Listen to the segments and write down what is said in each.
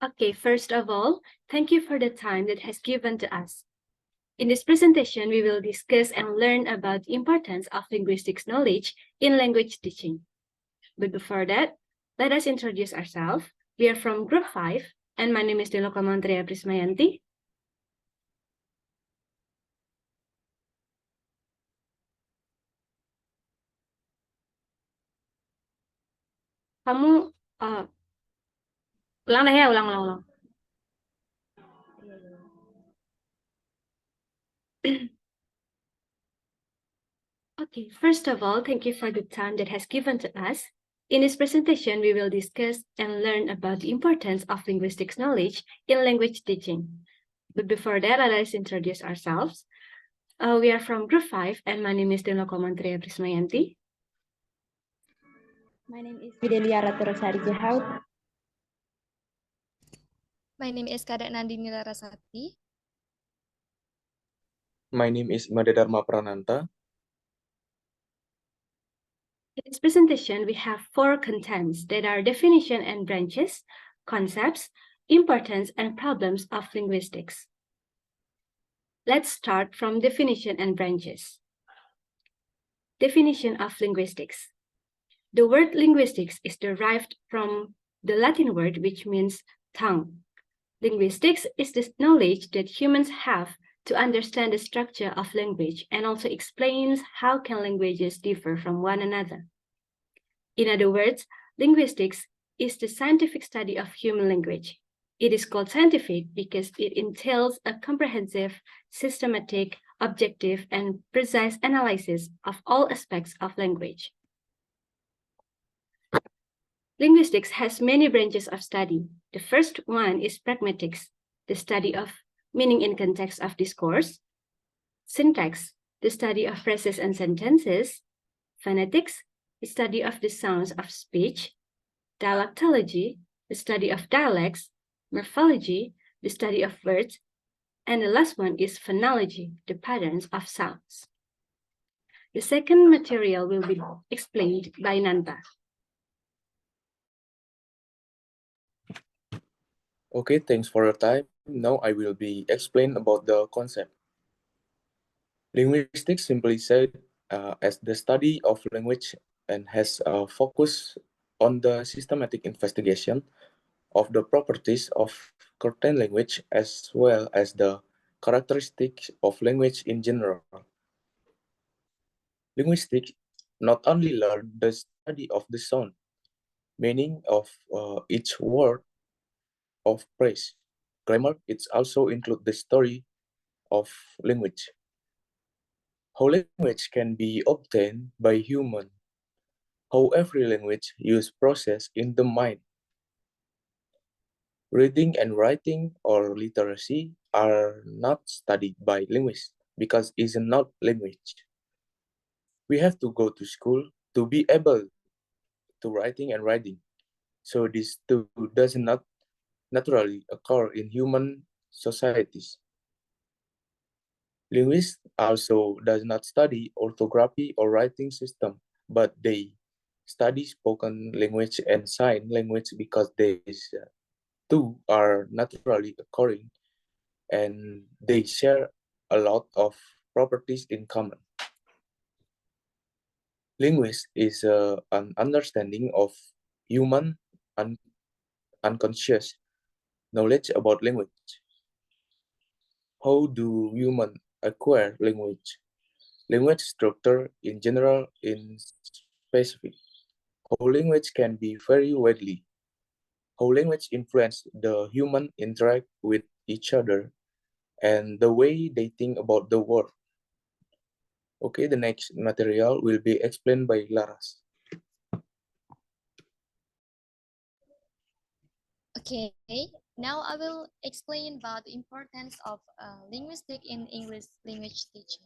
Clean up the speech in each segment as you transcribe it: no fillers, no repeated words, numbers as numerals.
Okay, first of all, thank you for the time that has given to us. In this presentation, we will discuss and learn about the importance of linguistics knowledge in language teaching. But before that, let us introduce ourselves. We are from Group 5, and my name is Komang Tria Prismayanti. Kamu, ulang deh ya, ulang. Okay, first of all, thank you for the time that has given to us. In this presentation, we will discuss and learn about the importance of linguistics knowledge in language teaching. But before that, let us introduce ourselves. We are from Group 5, and my name is Komang Tria Prismayanti. My name is Raturosari Djehaut. My name is Nandini Larasati. My name is Dharma Pranantha. In this presentation, we have 4 contents that are definition and branches, concepts, importance, and problems of linguistics. Let's start from definition and branches. Definition of linguistics. The word linguistics is derived from the Latin word which means tongue. Linguistics is the knowledge that humans have to understand the structure of language and also explains how can languages differ from one another. In other words, linguistics is the scientific study of human language. It is called scientific because it entails a comprehensive, systematic, objective, and precise analysis of all aspects of language. Linguistics has many branches of study. The first one is pragmatics, the study of meaning in context of discourse. Syntax, the study of phrases and sentences. Phonetics, the study of the sounds of speech. Dialectology, the study of dialects. Morphology, the study of words. And the last one is phonology, the patterns of sounds. The second material will be explained by Nanda. Okay, thanks for your time. Now I will be explain about the concept. Linguistics, simply said, as the study of language and has a focus on the systematic investigation of the properties of certain language as well as the characteristics of language in general. Linguistics not only learn the study of the sound, meaning of each word of phrase, grammar, it also include the story of language. How language can be obtained by human. How every language use process in the mind. Reading and writing or literacy are not studied by linguists because it's not language. We have to go to school to be able to writing and reading. So this two does not naturally occur in human societies. Linguists also does not study orthography or writing system, but they study spoken language and sign language because these two are naturally occurring and they share a lot of properties in common. Linguist is an understanding of human unconscious knowledge about language. How do humans acquire language? Language structure in general, in specific. How language can be very widely. How language influence the human interact with each other and the way they think about the world. Okay, the next material will be explained by Laras. Okay, now I will explain about the importance of linguistic in English language teaching.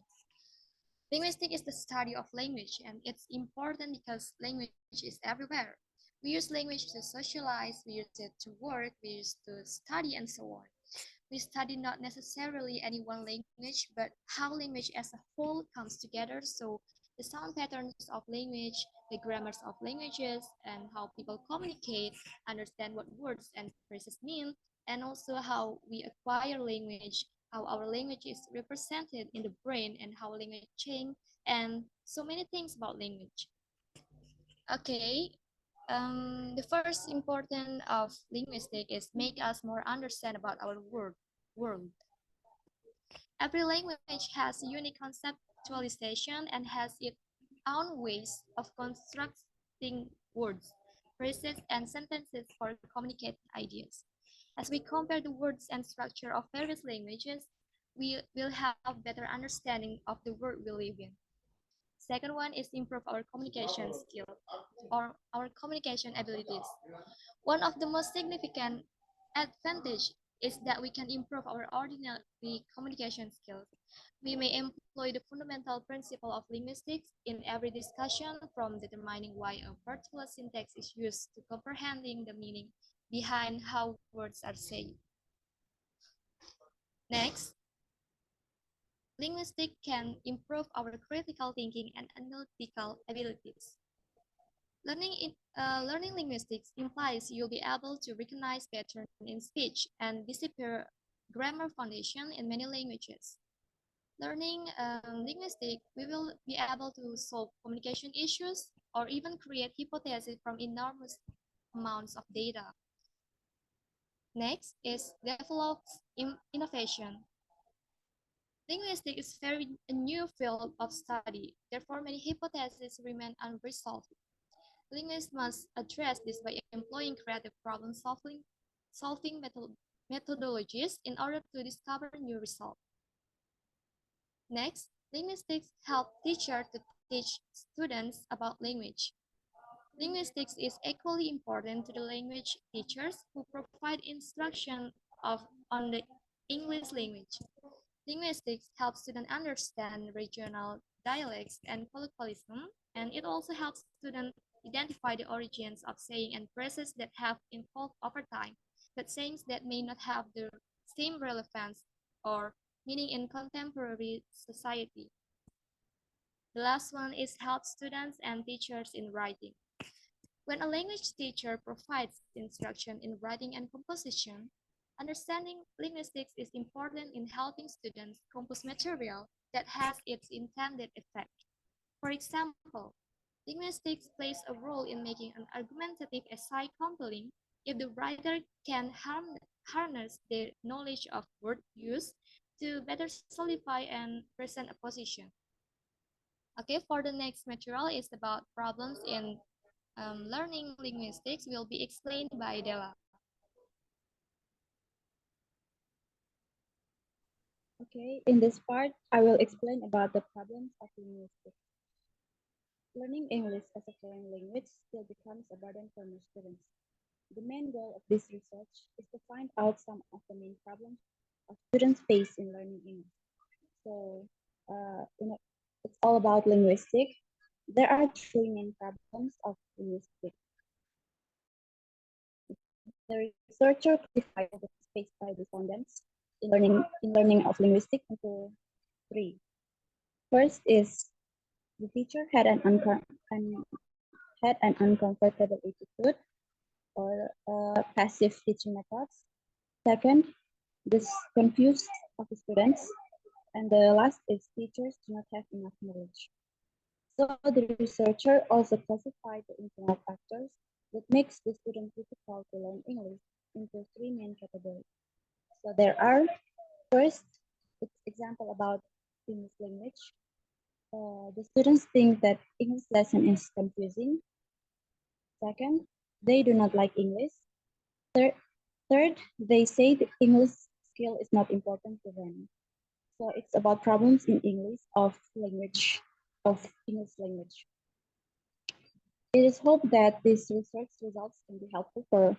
Linguistic is the study of language, and it's important because language is everywhere. We use language to socialize, we use it to work, we use it to study, and so on. We study not necessarily any one language, but how language as a whole comes together. So the sound patterns of language, the grammars of languages, and how people communicate, understand what words and phrases mean, and also how we acquire language, how our language is represented in the brain, and how language change, and so many things about language. Okay, the first important of linguistic is make us more understand about our world. Every language has unique conceptualization and has its own ways of constructing words, phrases, and sentences for communicating ideas. As we compare the words and structure of various languages, we will have better understanding of the world we live in. Second one is improve our communication skill or our communication abilities. One of the most significant advantage is that we can improve our ordinary communication skills. We may employ the fundamental principle of linguistics in every discussion, from determining why a particular syntax is used to comprehending the meaning behind how words are said. Next, linguistics can improve our critical thinking and analytical abilities. Learning linguistics implies you'll be able to recognize patterns in speech and decipher grammar foundation in many languages. Learning linguistics, we will be able to solve communication issues or even create hypotheses from enormous amounts of data. Next is develop innovation. Linguistics is very a new field of study, therefore many hypotheses remain unresolved. Linguists must address this by employing creative solving methodologies in order to discover new results. Next, linguistics help teachers to teach students about language. Linguistics is equally important to the language teachers who provide instruction on the English language. Linguistics helps students understand regional dialects and colloquialism, and it also helps students identify the origins of saying and phrases that have evolved over time, but sayings that may not have the same relevance or meaning in contemporary society. The last one is help students and teachers in writing. When a language teacher provides instruction in writing and composition, understanding linguistics is important in helping students compose material that has its intended effect. For example, linguistics plays a role in making an argumentative essay compelling if the writer can harness their knowledge of word use to better solidify and present a position. Okay, for the next material is about problems in learning linguistics will be explained by Della. Okay, in this part, I will explain about the problems of linguistics. Learning English as a foreign language still becomes a burden for most students. The main goal of this research is to find out some of the main problems of students face in learning English. So, it's all about linguistics. There are three main problems of linguistics. The researcher classified the faced by respondents in learning of linguistics into three. First is the teacher had an uncomfortable attitude or passive teaching methods. Second, this confused of the students. And the last is teachers do not have enough knowledge. So the researcher also classified the internal factors that makes the student difficult to learn English into three main categories. So there are, first, example about English language. The students think that English lesson is confusing. Second, they do not like English. Third, they say the English skill is not important to them. So it's about problems in English of English language. It is hoped that these research results can be helpful for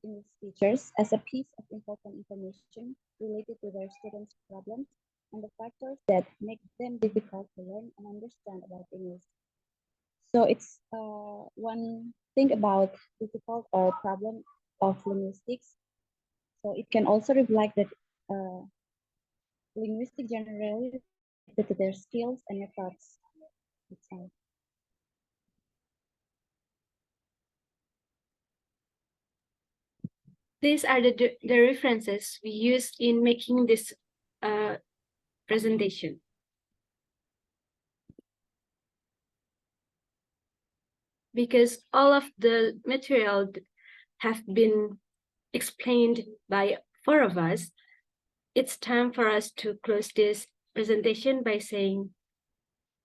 English teachers as a piece of important information related to their students' problems and the factors that make them difficult to learn and understand about English. So it's one thing about difficult or problem of linguistics. So it can also reflect that linguistics generally related to their skills and methods. That's all. These are the references we use in making this presentation. Because all of the material have been explained by 4 of us, it's time for us to close this presentation by saying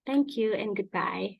thank you and goodbye.